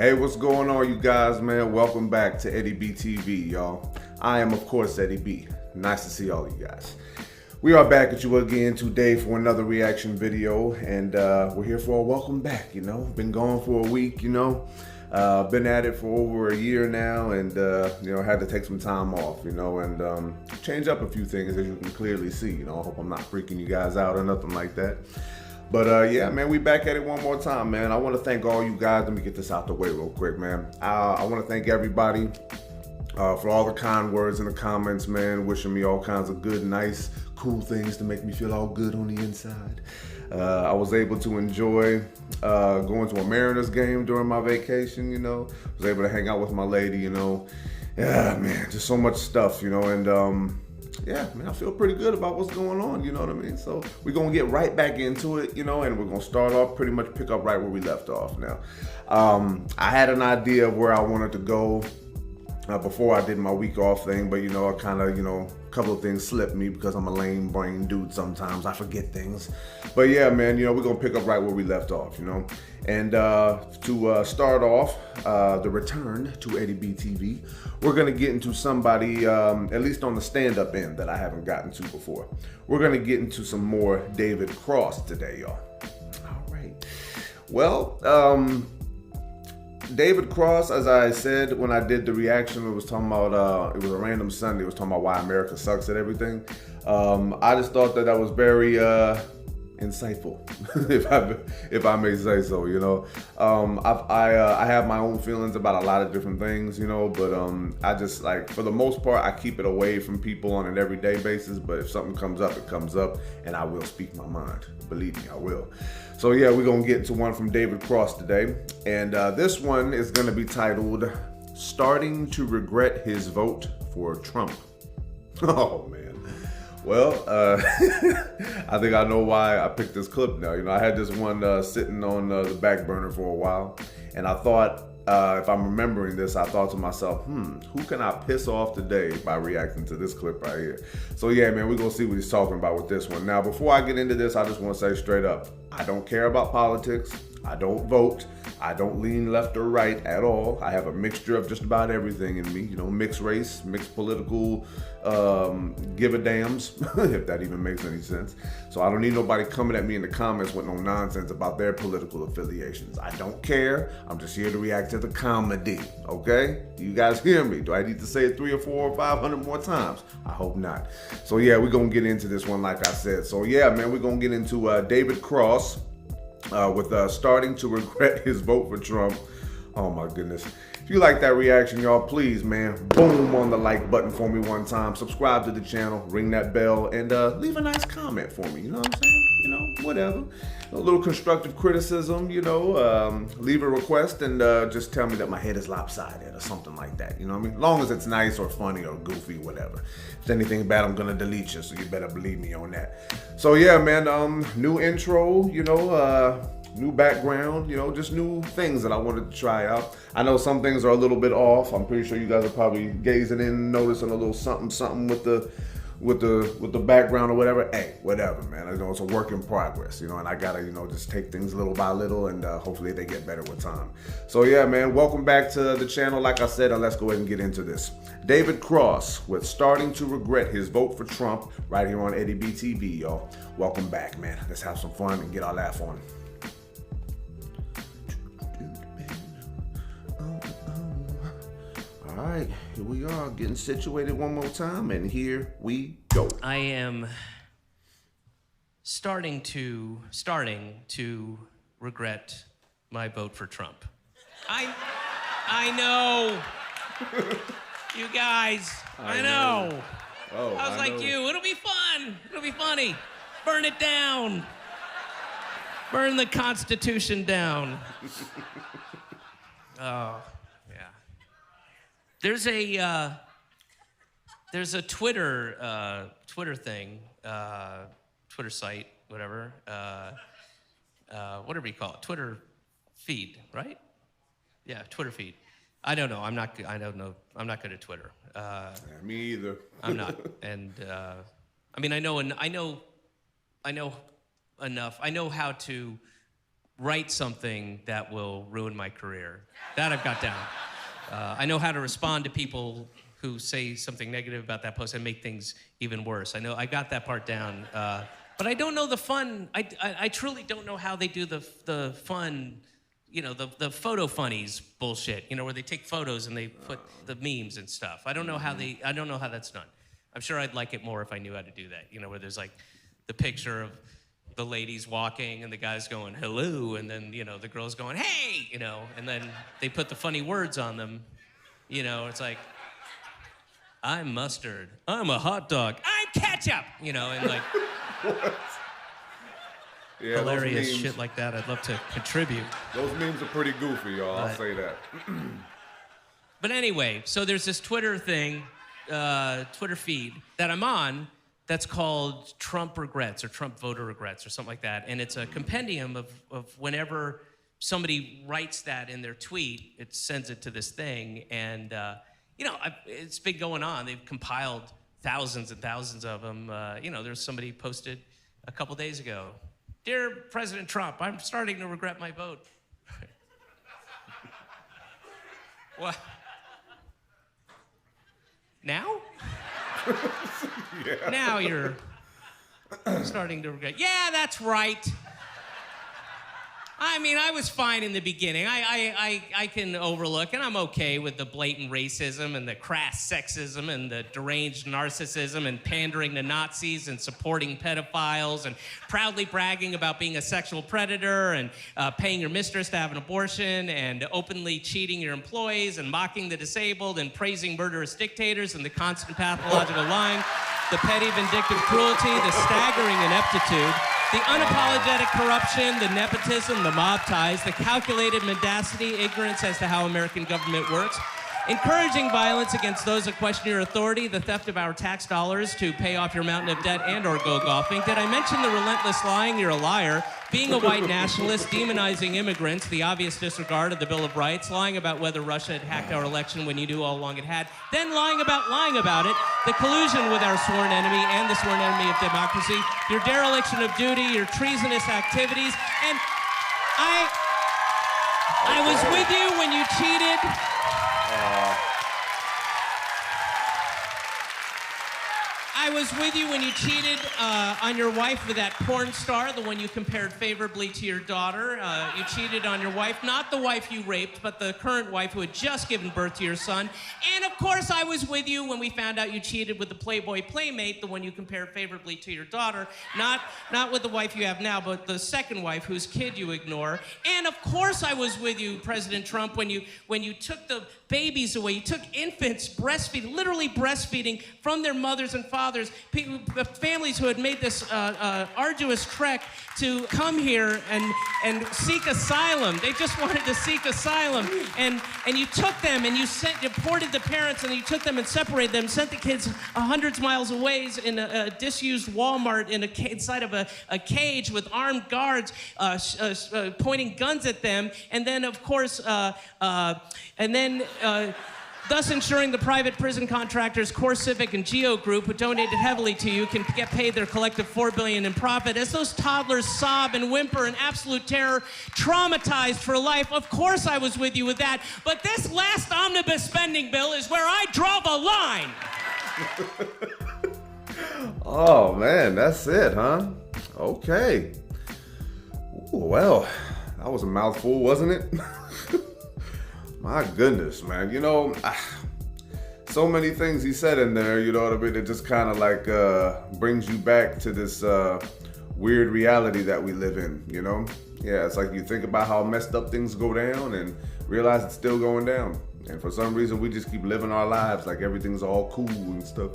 Hey, what's going on, you guys, man? Welcome back to Eddie B TV, y'all. I am, of course, Eddie B. Nice to see all you guys. We are back at you again today for another reaction video, and we're here for a welcome back, you know. Been gone for a week, you know. Been at it for over a year now, and, you know, had to take some time off, you know, and change up a few things, as you can clearly see, you know. I hope I'm not freaking you guys out or nothing like that. But yeah, man, we back at it one more time, man. I want to thank all you guys. Let me get this out the way real quick, man. I want to thank everybody for all the kind words in the comments, man. Wishing me all kinds of good, nice, cool things to make me feel all good on the inside. I was able to enjoy going to a Mariners game during my vacation, you know. Was able to hang out with my lady, you know. Yeah, man, just so much stuff, you know, and yeah, man, I feel pretty good about what's going on, you know what I mean? So we're going to get right back into it, you know, and we're going to start off, pretty much pick up right where we left off now. I had an idea of where I wanted to go before I did my week off thing, but, you know, I kind of, you know, a couple of things slipped me because I'm a lame brain dude sometimes. I forget things. But yeah, man, you know, we're going to pick up right where we left off, you know. And to start off, the return to Eddie B TV, we're going to get into somebody, at least on the stand-up end, that I haven't gotten to before. We're going to get into some more David Cross today, y'all. All right. Well, David Cross, as I said when I did the reaction, it was talking about, it was a random Sunday, it was talking about why America sucks at everything. I just thought that was very insightful, if I may say so, you know. I have my own feelings about a lot of different things, you know, but I just, like, for the most part, I keep it away from people on an everyday basis, but if something comes up, it comes up, and I will speak my mind. Believe me, I will. So yeah, we're gonna get into one from David Cross today, and this one is gonna be titled, Starting to Regret His Vote for Trump. Oh, man. Well, I think I know why I picked this clip now. You know, I had this one sitting on the back burner for a while, and I thought, if I'm remembering this, I thought to myself, who can I piss off today by reacting to this clip right here? So yeah, man, we're gonna see what he's talking about with this one. Now, before I get into this, I just wanna say straight up, I don't care about politics. I don't vote. I don't lean left or right at all. I have a mixture of just about everything in me, you know, mixed race, mixed political, give a dams, if that even makes any sense. So I don't need nobody coming at me in the comments with no nonsense about their political affiliations. I don't care. I'm just here to react to the comedy, okay? You guys hear me? Do I need to say it 300 or 400 or 500 more times? I hope not. So yeah, we're gonna get into this one like I said. So yeah, man, we're gonna get into David Cross, with starting to regret his vote for Trump. Oh my goodness. If you like that reaction, y'all, please, man, boom on the like button for me one time. Subscribe to the channel, ring that bell, and leave a nice comment for me. You know what I'm saying? You know, whatever. A little constructive criticism, you know, leave a request and just tell me that my head is lopsided or something like that. You know what I mean? As long as it's nice or funny or goofy, whatever. If it's anything bad, I'm gonna delete you, so you better believe me on that. So yeah, man, new intro, you know, new background, you know, just new things that I wanted to try out. I know some things are a little bit off. I'm pretty sure you guys are probably gazing in, noticing a little something with the background or whatever. Hey, whatever, man. I know it's a work in progress, you know, and I gotta, you know, just take things little by little, and hopefully they get better with time. So yeah, man, welcome back to the channel. Like I said, let's go ahead and get into this. David Cross with Starting to Regret His Vote for Trump, right here on Eddie B TV, y'all. Welcome back, man. Let's have some fun and get our laugh on. All right, here we are, getting situated one more time, and here we go. I am starting to regret my vote for Trump. I know. You guys, I know. Oh, I was like, you, it'll be fun. It'll be funny. Burn it down. Burn the Constitution down. Oh. There's a Twitter thing, Twitter site, whatever. Whatever you call it, Twitter feed, right? Yeah, Twitter feed. I don't know. I'm not good at Twitter. Me either. I'm not. And I mean, I know enough. I know how to write something that will ruin my career. That I've got down. I know how to respond to people who say something negative about that post and make things even worse. I got that part down. But I don't know the fun. I truly don't know how they do the fun, the photo funnies bullshit, where they take photos and they put the memes and stuff. I don't know how that's done. I'm sure I'd like it more if I knew how to do that, where there's like the picture of the ladies walking and the guys going, hello, and then, the girls going, hey, and then they put the funny words on them. It's like, I'm mustard, I'm a hot dog, I'm ketchup, and like, What? Yeah, hilarious shit like that. I'd love to contribute. Those memes are pretty goofy, y'all. I'll say that. But anyway, so there's this Twitter thing, Twitter feed that I'm on that's called Trump Regrets or Trump Voter Regrets or something like that. And it's a compendium of whenever somebody writes that in their tweet, it sends it to this thing. And, it's been going on. They've compiled thousands and thousands of them. There's somebody posted a couple days ago, Dear President Trump, I'm starting to regret my vote. What? Now? Yeah. Now you're starting to regret. Yeah, that's right. I mean, I was fine in the beginning. I can overlook, and I'm okay with the blatant racism and the crass sexism and the deranged narcissism and pandering to Nazis and supporting pedophiles and proudly bragging about being a sexual predator and paying your mistress to have an abortion and openly cheating your employees and mocking the disabled and praising murderous dictators and the constant pathological lying, the petty vindictive cruelty, the staggering ineptitude, the unapologetic corruption, the nepotism, the mob ties, the calculated mendacity, ignorance as to how American government works, encouraging violence against those that question your authority, the theft of our tax dollars to pay off your mountain of debt and or go golfing. Did I mention the relentless lying? You're a liar. Being a white nationalist, demonizing immigrants, the obvious disregard of the Bill of Rights, lying about whether Russia had hacked our election when you knew all along it had, then lying about it, the collusion with our sworn enemy and the sworn enemy of democracy, your dereliction of duty, your treasonous activities, and I was with you when you cheated. I was with you when you cheated on your wife with that porn star, the one you compared favorably to your daughter. You cheated on your wife, not the wife you raped, but the current wife who had just given birth to your son. And of course, I was with you when we found out you cheated with the Playboy Playmate, the one you compared favorably to your daughter, not with the wife you have now, but the second wife whose kid you ignore. And of course, I was with you, President Trump, when you took the babies away. You took infants literally breastfeeding from their mothers and fathers, families who had made this arduous trek to come here and seek asylum. They just wanted to seek asylum. And you took them and you deported the parents, and you took them and separated them, sent the kids hundreds of miles away in a disused Walmart inside of a cage with armed guards pointing guns at them. And then, of course, thus ensuring the private prison contractors Core Civic and Geo Group, who donated heavily to you, can get paid their collective $4 billion in profit. As those toddlers sob and whimper in absolute terror, traumatized for life, of course I was with you with that. But this last omnibus spending bill is where I draw the line. Oh, man, that's it, huh? Okay. Ooh, well, that was a mouthful, wasn't it? My goodness, man. So many things he said in there, you know what I mean? It just kind of like brings you back to this weird reality that we live in, Yeah, it's like you think about how messed up things go down and realize it's still going down. And for some reason, we just keep living our lives like everything's all cool and stuff,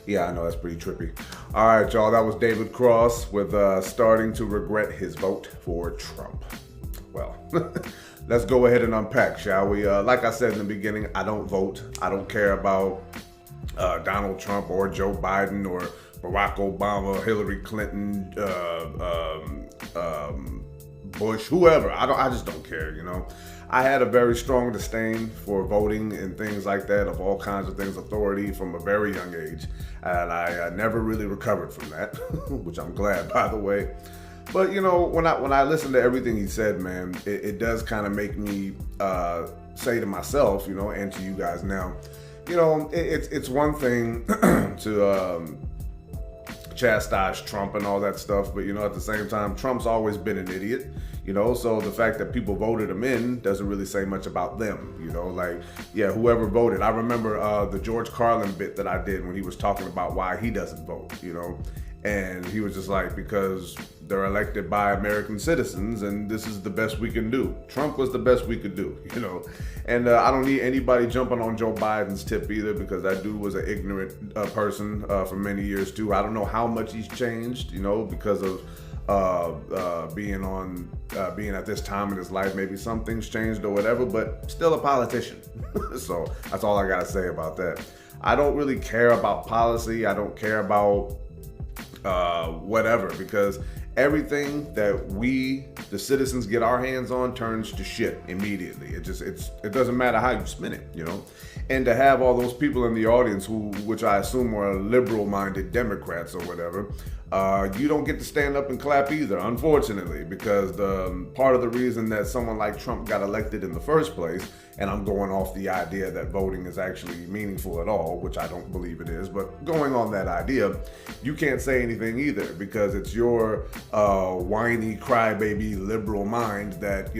Yeah, I know, that's pretty trippy. All right, y'all, that was David Cross with starting to regret his vote for Trump. Well, let's go ahead and unpack, shall we? Like I said in the beginning, I don't vote. I don't care about Donald Trump or Joe Biden or Barack Obama, Hillary Clinton, Bush, whoever. I just don't care, I had a very strong disdain for voting and things like that, of all kinds of things, authority from a very young age. And I never really recovered from that, which I'm glad, by the way. But when I listen to everything he said, man, it does kind of make me say to myself, and to you guys now, it's one thing to chastise Trump and all that stuff, but at the same time, Trump's always been an idiot. So the fact that people voted him in doesn't really say much about them, whoever voted. I remember the George Carlin bit that I did when he was talking about why he doesn't vote, and he was just like, because they're elected by American citizens and this is the best we can do. Trump was the best we could do, and I don't need anybody jumping on Joe Biden's tip either, because that dude was an ignorant person for many years too. I don't know how much he's changed, because of being at this time in his life. Maybe some things changed or whatever, but still a politician. So that's all I gotta say about that. I don't really care about policy. I don't care about whatever, because everything that we, the citizens, get our hands on turns to shit immediately. It doesn't matter how you spin it, And to have all those people in the audience which I assume are liberal-minded Democrats or whatever, you don't get to stand up and clap either, unfortunately, because part of the reason that someone like Trump got elected in the first place, and I'm going off the idea that voting is actually meaningful at all, which I don't believe it is, but going on that idea, you can't say anything either, because it's your whiny crybaby liberal mind that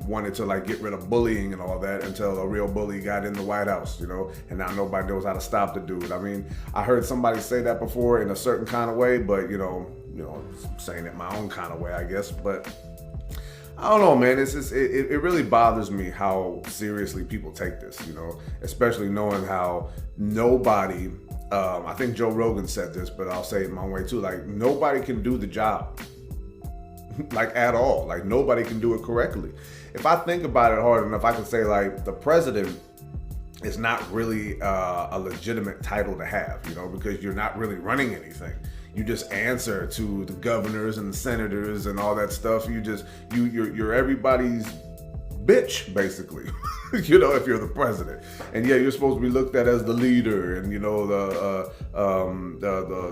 wanted to get rid of bullying and all that until a real bully got in the White House, and now nobody knows how to stop the dude. I mean, I heard somebody say that before in a certain kind of way, but saying it my own kind of way, I guess. But I don't know, man. It's just, it really bothers me how seriously people take this, especially knowing how nobody, I think Joe Rogan said this, but I'll say it my way too, nobody can do the job. At all. Nobody can do it correctly. If I think about it hard enough, I can say the president is not really a legitimate title to have, because you're not really running anything. You just answer to the governors and the senators and all that stuff. You're everybody's bitch, basically. If you're the president, and you're supposed to be looked at as the leader, and the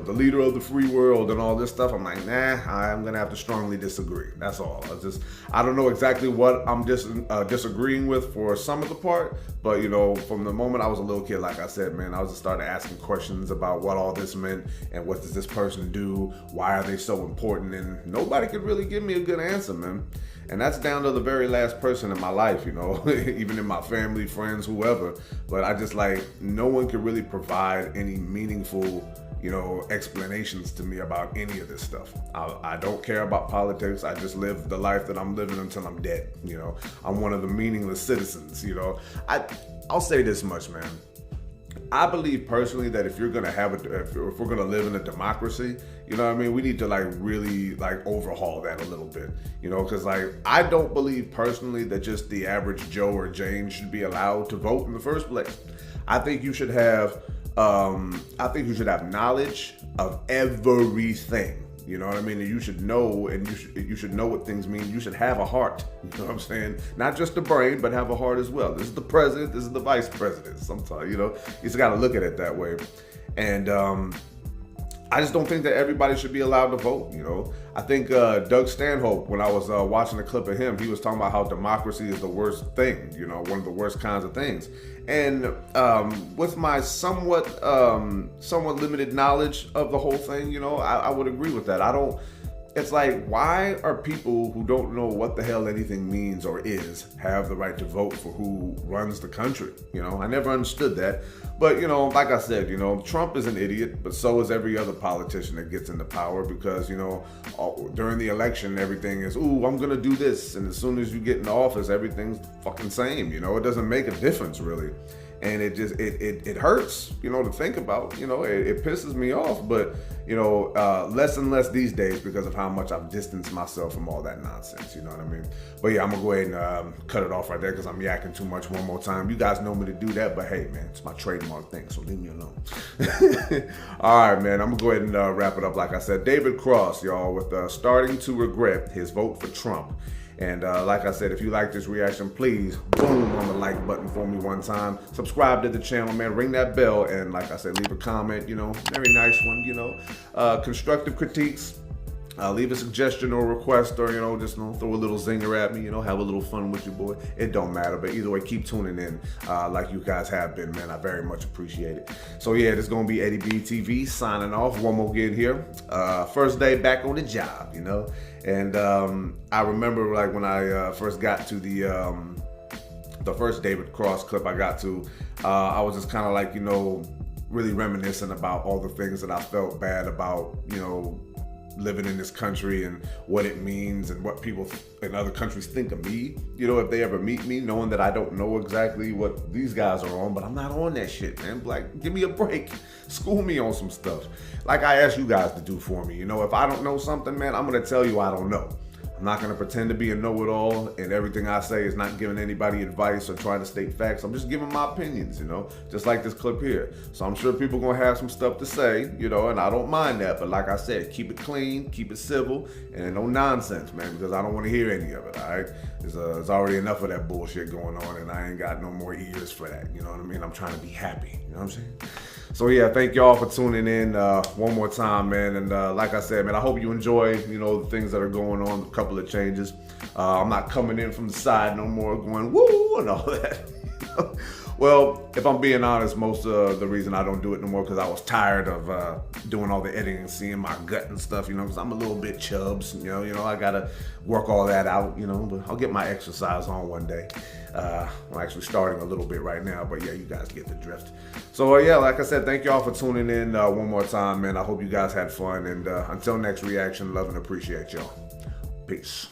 leader of the free world and all this stuff. I'm like, nah, I'm gonna have to strongly disagree. That's all. I don't know exactly what I'm disagreeing with for some of the part, but from the moment I was a little kid, like I said, man, I was just started asking questions about what all this meant and what does this person do? Why are they so important? And nobody could really give me a good answer, man. And that's down to the very last person in my life, even in my family, friends, whoever. But I just no one could really provide any meaningful, explanations to me about any of this stuff. I don't care about politics. I just live the life that I'm living until I'm dead. I'm one of the meaningless citizens. I'll say this much, man. I believe personally that if you're gonna if we're gonna live in a democracy, we need to really overhaul that a little bit, because I don't believe personally that just the average Joe or Jane should be allowed to vote in the first place. I think you should have knowledge of everything. You know what I mean? And you should know, and you should know what things mean. You should have a heart. You know what I'm saying? Not just a brain, but have a heart as well. This is the president. This is the vice president. Sometimes, you just got to look at it that way. And I just don't think that everybody should be allowed to vote. I think Doug Stanhope, when I was watching a clip of him, he was talking about how democracy is the worst thing. One of the worst kinds of things. And with my somewhat limited knowledge of the whole thing, I would agree with that. It's why are people who don't know what the hell anything means or is have the right to vote for who runs the country? I never understood that. But, like I said, Trump is an idiot, but so is every other politician that gets into power, because, during the election, everything is, ooh, I'm going to do this. And as soon as you get in office, everything's fucking same. It doesn't make a difference, really. And it just, it hurts, to think about, it pisses me off, but, less and less these days because of how much I've distanced myself from all that nonsense, you know what I mean? But yeah, I'm gonna go ahead and cut it off right there because I'm yakking too much one more time. You guys know me to do that, but hey, man, it's my trademark thing, so leave me alone. All right, man, I'm gonna go ahead and wrap it up. Like I said, David Cross, y'all, with starting to regret his vote for Trump. And like I said, if you like this reaction, please boom on the like button for me one time. Subscribe to the channel, man. Ring that bell, and like I said, leave a comment. Very nice one. Constructive critiques. Leave a suggestion or request, or just throw a little zinger at me. Have a little fun with your boy. It don't matter, but either way, keep tuning in like you guys have been, man. I very much appreciate it. So yeah, this is gonna be Eddie B TV signing off. One more again here. First day back on the job, and I remember like when I first got to the first David Cross clip I got to, I was just kind of like really reminiscing about all the things that I felt bad about, living in this country and what it means and what people in other countries think of me, if they ever meet me, knowing that I don't know exactly what these guys are on, but I'm not on that shit, man. Like, give me a break. School me on some stuff. Like I asked you guys to do for me. If I don't know something, man, I'm going to tell you I don't know. I'm not going to pretend to be a know-it-all, and everything I say is not giving anybody advice or trying to state facts. I'm just giving my opinions, just like this clip here. So I'm sure people are going to have some stuff to say, and I don't mind that. But like I said, keep it clean, keep it civil, and no nonsense, man, because I don't want to hear any of it, all right? There's already enough of that bullshit going on, and I ain't got no more ears for that, you know what I mean? I'm trying to be happy, you know what I'm saying? So yeah, thank y'all for tuning in one more time, man. And like I said, man, I hope you enjoy, the things that are going on, a couple of changes. I'm not coming in from the side no more going woo and all that. Well, if I'm being honest, most of the reason I don't do it no more because I was tired of doing all the editing and seeing my gut and stuff, because I'm a little bit chubs, I gotta work all that out, but I'll get my exercise on one day. I'm actually starting a little bit right now, but yeah, you guys get the drift. So yeah, like I said, thank y'all for tuning in one more time, man. I hope you guys had fun, and until next reaction, love and appreciate y'all. Peace.